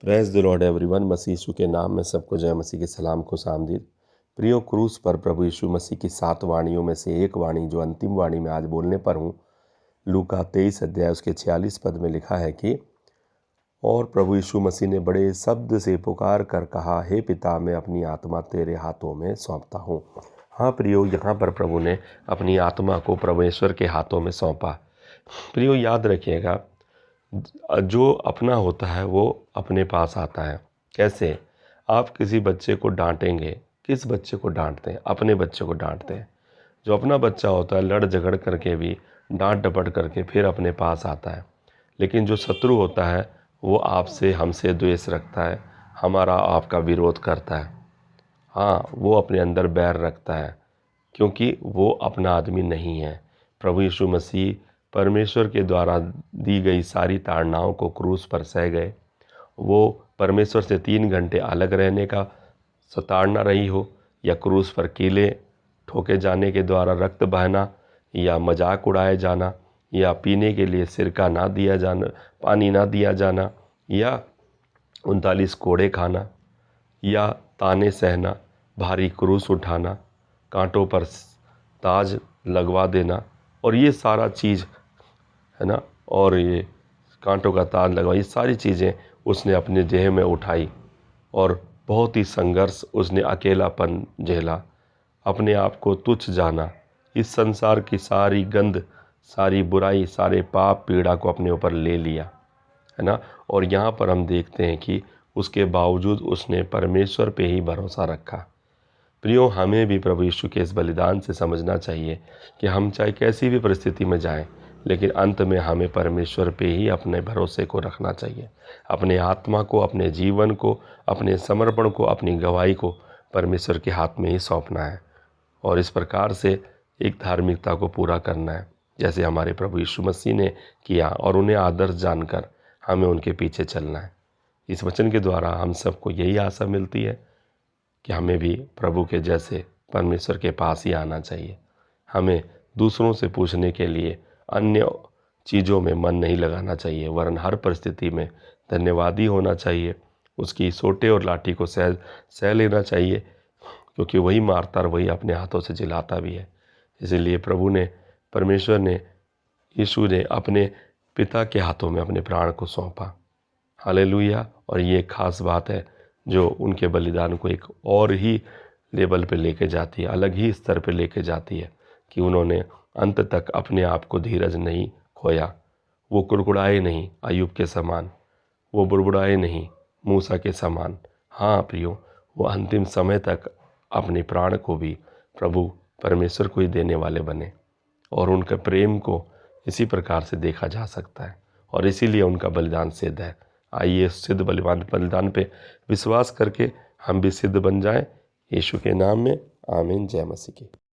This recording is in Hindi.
Praise the Lord everyone. मसीह यीशु के नाम में सबको जय मसीह के सलाम को आमदीद। प्रियो, क्रूस पर प्रभु यीशु मसीह की 7 वाणियों में से एक वाणी जो अंतिम वाणी में आज बोलने पर हूँ, लूका 23 अध्याय उसके 46 पद में लिखा है कि और प्रभु यीशु मसीह ने बड़े शब्द से पुकार कर कहा, हे पिता, मैं अपनी आत्मा तेरे हाथों में सौंपता हूँ। हाँ प्रियो, यहाँ पर प्रभु ने अपनी आत्मा को परमेश्वर के हाथों में सौंपा। प्रियो, याद रखिएगा, जो अपना होता है वो अपने पास आता है। कैसे? आप किसी बच्चे को डांटेंगे, किस बच्चे को डांटते हैं? अपने बच्चे को डांटते हैं। जो अपना बच्चा होता है लड़ झगड़ करके भी, डांट डपट करके फिर अपने पास आता है। लेकिन जो शत्रु होता है वो आपसे, हमसे द्वेष रखता है, हमारा आपका विरोध करता है। हाँ, वो अपने अंदर बैर रखता है, क्योंकि वो अपना आदमी नहीं है। प्रभु यीशु मसीह परमेश्वर के द्वारा दी गई सारी ताड़नाओं को क्रूस पर सह गए। वो परमेश्वर से 3 घंटे अलग रहने का ताड़ना रही हो, या क्रूस पर कीले ठोके जाने के द्वारा रक्त बहना, या मजाक उड़ाए जाना, या पीने के लिए सिरका ना दिया जाना, पानी ना दिया जाना, या 39 कोड़े खाना, या ताने सहना, भारी क्रूस उठाना, कांटों पर ताज लगवा देना, और ये सारा चीज़ है ना, और ये कांटों का ताज लगवा, ये सारी चीज़ें उसने अपने देह में उठाई। और बहुत ही संघर्ष, उसने अकेलापन झेला, अपने आप को तुच्छ जाना, इस संसार की सारी गंध, सारी बुराई, सारे पाप पीड़ा को अपने ऊपर ले लिया, है ना। और यहाँ पर हम देखते हैं कि उसके बावजूद उसने परमेश्वर पे ही भरोसा रखा। प्रियो, हमें भी प्रभु यीशु के इस बलिदान से समझना चाहिए कि हम चाहे कैसी भी परिस्थिति में जाएं, लेकिन अंत में हमें परमेश्वर पे ही अपने भरोसे को रखना चाहिए। अपने आत्मा को, अपने जीवन को, अपने समर्पण को, अपनी गवाही को परमेश्वर के हाथ में ही सौंपना है, और इस प्रकार से एक धार्मिकता को पूरा करना है, जैसे हमारे प्रभु यीशु मसीह ने किया, और उन्हें आदर्श जानकर हमें उनके पीछे चलना है। इस वचन के द्वारा हम सबको यही आशा मिलती है कि हमें भी प्रभु के जैसे परमेश्वर के पास ही आना चाहिए। हमें दूसरों से पूछने के लिए अन्य चीज़ों में मन नहीं लगाना चाहिए, वरन हर परिस्थिति में धन्यवादी होना चाहिए। उसकी सोटे और लाठी को सह लेना चाहिए, क्योंकि वही मारता और वही अपने हाथों से जिलाता भी है। इसीलिए परमेश्वर ने, यीशु ने अपने पिता के हाथों में अपने प्राण को सौंपा। हालेलुया। और ये खास बात है जो उनके बलिदान को एक और ही लेवल पे लेके जाती है, अलग ही स्तर पे लेके जाती है, कि उन्होंने अंत तक अपने आप को धीरज नहीं खोया। वो कुड़कुड़ाए नहीं अय्यूब के समान, वो बुड़बुड़ाए नहीं मूसा के समान। हाँ प्रियो, वो अंतिम समय तक अपने प्राण को भी प्रभु परमेश्वर को ही देने वाले बने, और उनके प्रेम को इसी प्रकार से देखा जा सकता है, और इसीलिए उनका बलिदान सिद्ध है। आइए सिद्ध बलिदान पे विश्वास करके हम भी सिद्ध बन जाएं, यीशु के नाम में। आमीन। जय मसीह की।